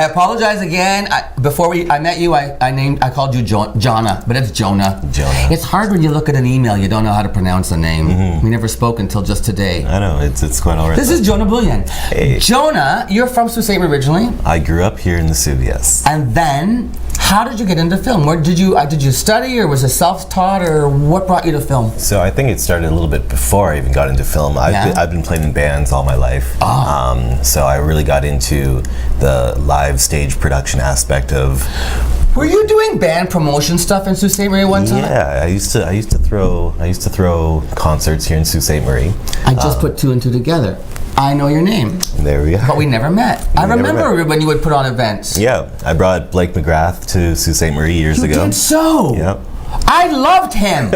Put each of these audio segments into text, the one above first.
I apologize again. Before I met you, I called you Jonna, but it's Jonah. Jonah. It's hard when you look at an email, you don't know how to pronounce the name. We never spoke until just today. I know, it's quite all right. This is Jonah Bullion. Hey. Jonah, you're from Sault Ste. Marie originally? I grew up here in the Soo, yes. And then, how did you get into film? Where did you study, or was it self-taught, or what brought you to film? So I think it started a little bit before I even got into film. I've been playing in bands all my life. So I really got into the live stage production aspect of. Were you doing band promotion stuff in Sault Ste. Marie one time? Yeah, I used to throw concerts here in Sault Ste. Marie. I just put two and two together. I know your name. There we are. But we never met. I remember when you would put on events. Yeah, I brought Blake McGrath to Sault Ste. Marie years ago. You did so? Yep. I loved him.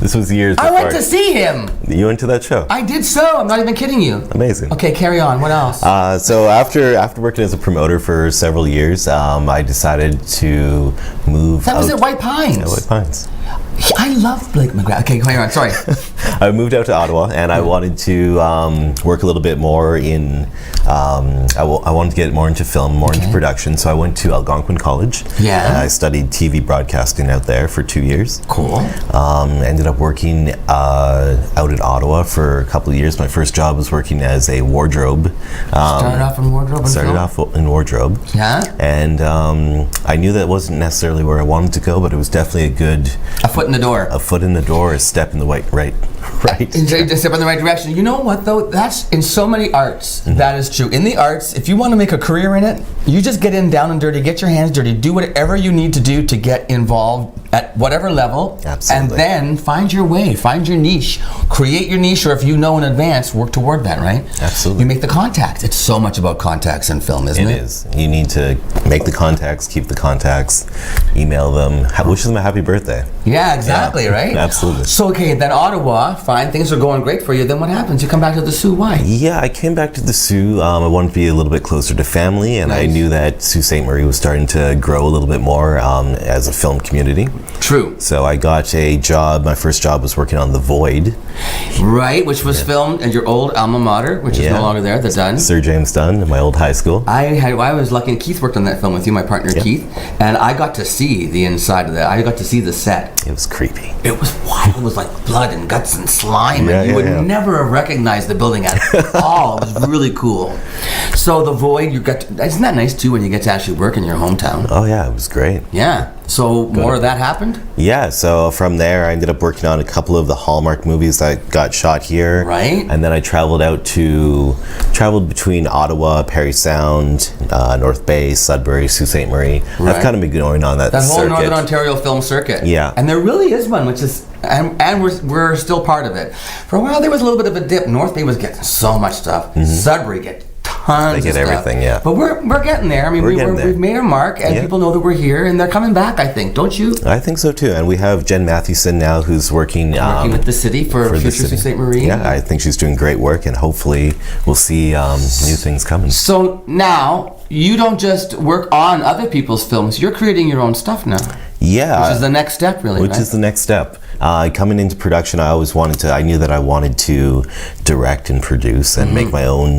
This was years before. I went to see him. You went to that show? I did so. I'm not even kidding you. Amazing. Okay, carry on. What else? So after working as a promoter for several years, I decided to move. That was at White Pines. Yeah, White Pines. I love Blake McGrath. Okay, carry on. Sorry. I moved out to Ottawa, and I wanted to work a little bit more in. I wanted to get more into film, more into production. So I went to Algonquin College. Yeah. And I studied TV broadcasting out there for 2 years. Cool. Ended up working out in Ottawa for a couple of years. My first job was working as a wardrobe. Started off in wardrobe. Started off in wardrobe. Yeah. And I knew that wasn't necessarily where I wanted to go, but it was definitely a foot in the door. A foot in the door, a step in the right. A step in the right direction. You know what though? That's in so many arts. That is true. In the arts, if you want to make a career in it, you just get in down and dirty, get your hands dirty, do whatever you need to do to get involved at whatever level. Absolutely. And then find your way, find your niche, create your niche, or if you know in advance, work toward that, right? Absolutely. You make the contacts. It's so much about contacts in film, isn't it? It is. You need to make the contacts, keep the contacts, email them, wish them a happy birthday. Yeah, exactly, right? Absolutely. So, okay, then Ottawa, fine, things are going great for you. Then what happens? You come back to the Soo, why? Yeah, I came back to the Soo. I wanted to be a little bit closer to family, and I knew that Sault Ste. Marie was starting to grow a little bit more as a film community. True. So I got a job. My first job was working on The Void. Right, which was filmed at your old alma mater, which is no longer there, the Dunn. Sir James Dunn, in my old high school. I was lucky, and Keith worked on that film with you, my partner Keith, and I got to see the inside of that. I got to see the set. It was creepy. It was wild. It was like blood and guts and slime, and you would never have recognized the building at all. It was really cool. So The Void, isn't that nice too when you get to actually work in your hometown? Oh yeah, it was great. Yeah. So more of that happened? Yeah, so from there I ended up working on a couple of the Hallmark movies that got shot here. Right. And then I traveled between Ottawa, Parry Sound, North Bay, Sudbury, Sault Ste. Marie. Right. I've kind of been going on that whole circuit. Northern Ontario film circuit. Yeah. And there really is one, which is, and we're still part of it. For a while there was a little bit of a dip. North Bay was getting so much stuff. Sudbury get tons They get of stuff. everything, yeah. But we're getting there. I mean, we've made our mark, and people know that we're here, and they're coming back, I think, don't you? I think so too. And we have Jen Mathewson now, who's working with the city for Future Sault Ste. Marie. Yeah, I think she's doing great work, and hopefully we'll see new things coming. So now you don't just work on other people's films; you're creating your own stuff now. Yeah, which is the next step, really. Which is the next step. Coming into production, I knew that I wanted to direct and produce and make my own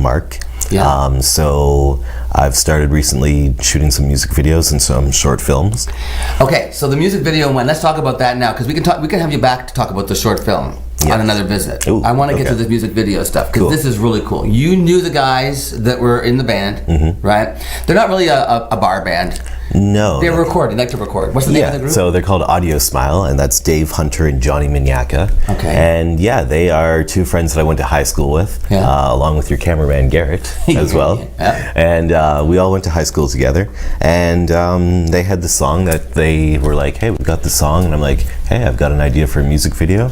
mark. Yeah. So I've started recently shooting some music videos and some short films. Okay, so the music video one, let's talk about that now, because we can have you back to talk about the short film on another visit. Ooh, I want to get to this music video stuff, because this is really cool. You knew the guys that were in the band, right? They're not really a bar band. No. They like to record. What's the name of the group? So they're called Audio Smile, and that's Dave Hunter and Johnny Minyaka. Okay. And they are two friends that I went to high school with, along with your cameraman Garrett as well. And we all went to high school together. And they had the song that they were like, hey, we've got the song. And I'm like, hey, I've got an idea for a music video.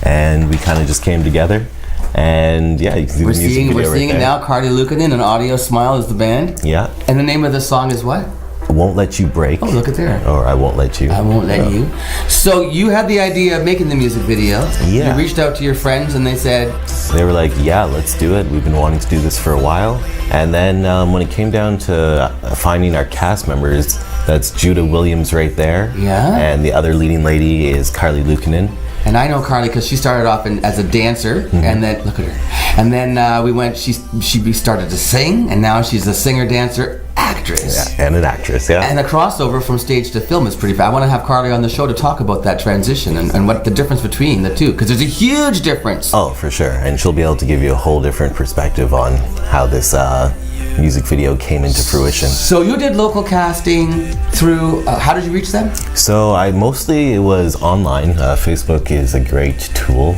And we kind of just came together. And you can see the music video We're seeing right it now. Cardi Lukanen and Audio Smile is the band. Yeah. And the name of the song is what? Won't Let You Break. Oh, look at there. Or I Won't Let You. I Won't Let You. So you had the idea of making the music video. Yeah. You reached out to your friends and they said... They were like, yeah, let's do it. We've been wanting to do this for a while. And then when it came down to finding our cast members, that's Judah Williams right there. Yeah. And the other leading lady is Carly Lukanen. And I know Carly because she started off as a dancer, and then look at her. And then we went. She started to sing, and now she's a singer dancer actress. Yeah, and an actress, yeah. And the crossover from stage to film is pretty bad. I want to have Carly on the show to talk about that transition and what the difference between the two, because there's a huge difference. Oh, for sure. And she'll be able to give you a whole different perspective on how this music video came into fruition. So you did local casting through, how did you reach them? So it was online. Facebook is a great tool.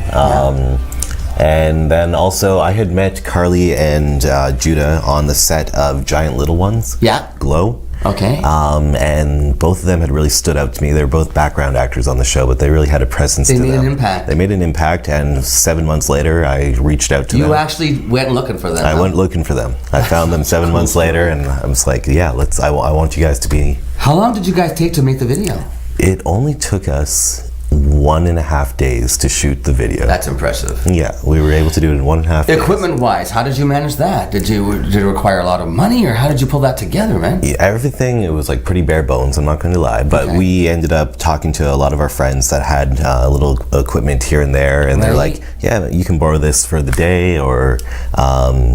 And then also I had met Carly and Judah on the set of Giant Little Ones. Yeah. Glow. Okay. And both of them had really stood out to me. They're both background actors on the show, but they really had a presence to them. They made an impact. They made an impact, and 7 months later, I reached out to them. You actually went looking for them. I went looking for them. I found them 7 months later, and I was like, yeah, I want you guys to be... How long did you guys take to make the video? It only took us 1.5 days to shoot the video. That's impressive. Yeah, we were able to do it in 1.5 days. Equipment-wise, how did you manage that? Did it require a lot of money, or how did you pull that together, man? Yeah, everything, it was like pretty bare bones, I'm not going to lie. But we ended up talking to a lot of our friends that had little equipment here and there, and they're like, yeah, you can borrow this for the day, or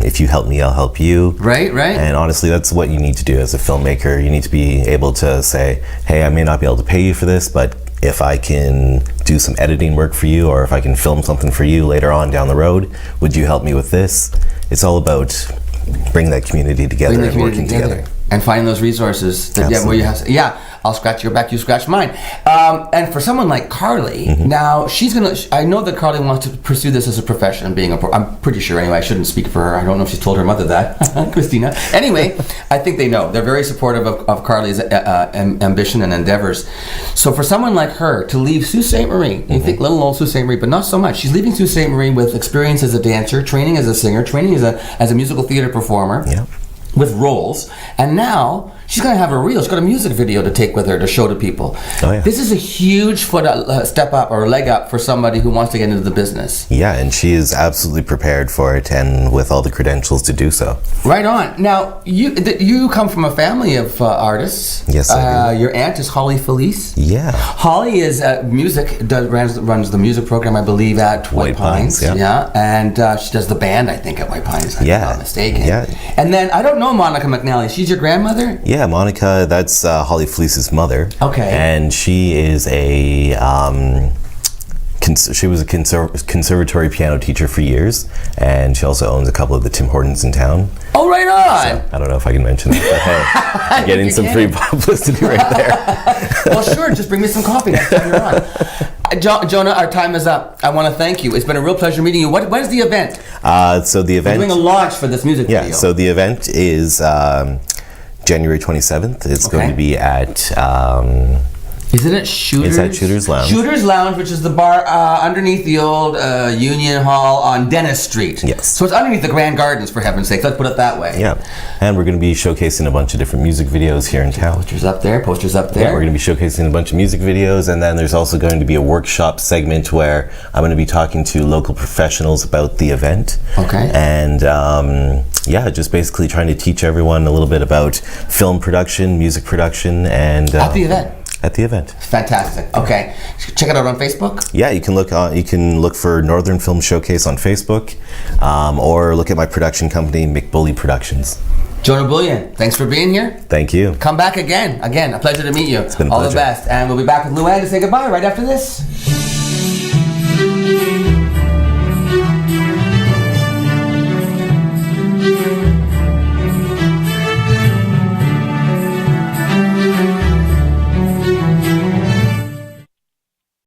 if you help me, I'll help you. Right. And honestly, that's what you need to do as a filmmaker. You need to be able to say, hey, I may not be able to pay you for this, but if I can do some editing work for you, or if I can film something for you later on down the road, would you help me with this? It's all about bringing that community together and working together. And finding those resources that where you have. I'll scratch your back, you scratch mine. And for someone like Carly, now she's gonna. I know that Carly wants to pursue this as a profession, being I'm pretty sure anyway. I shouldn't speak for her. I don't know if she's told her mother that, Christina. Anyway, I think they know. They're very supportive of Carly's ambition and endeavors. So for someone like her to leave Sault Ste. Marie, you think little old Sault Ste. Marie, but not so much. She's leaving Sault Ste. Marie with experience as a dancer, training as a singer, training as a musical theater performer. Yeah. With roles, and now she's going to have a reel. She's got a music video to take with her to show to people. Oh, yeah. This is a huge step up or leg up for somebody who wants to get into the business. Yeah, and she is absolutely prepared for it, and with all the credentials to do so. Right on. Now, you come from a family of artists. Yes, I do. Your aunt is Holly Felice. Yeah. Holly is runs the music program, I believe, at White Pines. Yeah. And she does the band, I think, at White Pines. If I'm not mistaken. Yeah. And then I don't know Monica McNally. She's your grandmother? Yeah, Monica, that's Holly Felice's mother. Okay. And she is she was a conservatory piano teacher for years, and she also owns a couple of the Tim Hortons in town. Oh, right on! So, I don't know if I can mention that, but hey, getting some free publicity right there. Well, sure, just bring me some coffee next time you're on. Jonah, our time is up. I want to thank you. It's been a real pleasure meeting you. When's the event? So the event... We're doing a launch for this music video. Yeah, so the event is January 27th. It's going to be at... is it at Shooters? It's at Shooters Lounge. Shooters Lounge, which is the bar underneath the old Union Hall on Dennis Street. Yes. So it's underneath the Grand Gardens, for heaven's sake. Let's put it that way. Yeah. And we're going to be showcasing a bunch of different music videos here in town. Posters up there. Yeah, we're going to be showcasing a bunch of music videos, and then there's also going to be a workshop segment where I'm going to be talking to local professionals about the event. Okay. And just basically trying to teach everyone a little bit about film production, music production, and... at the event. At the event. Fantastic. Okay. Check it out on Facebook? Yeah, you can look for Northern Film Showcase on Facebook, or look at my production company, McBully Productions. Jonah Bullion, thanks for being here. Thank you. Come back again. Again, a pleasure to meet you. It's been a All pleasure. the best. And we'll be back with Luann to say goodbye right after this.